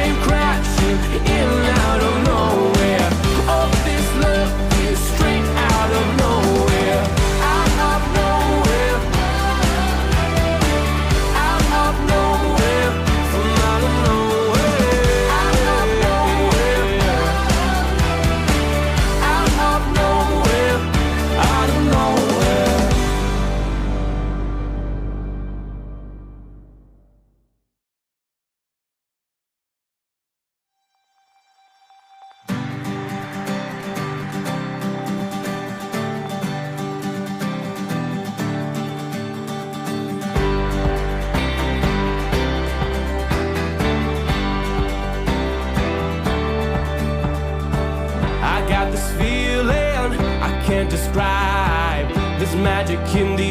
came crashing in out of nowhere. Oh, this love is straight out of nowhere. Out of nowhere. Out of nowhere. From out of nowhere. Out of nowhere. Out of nowhere. Out of nowhere. I got this feeling I can't describe. This magic in the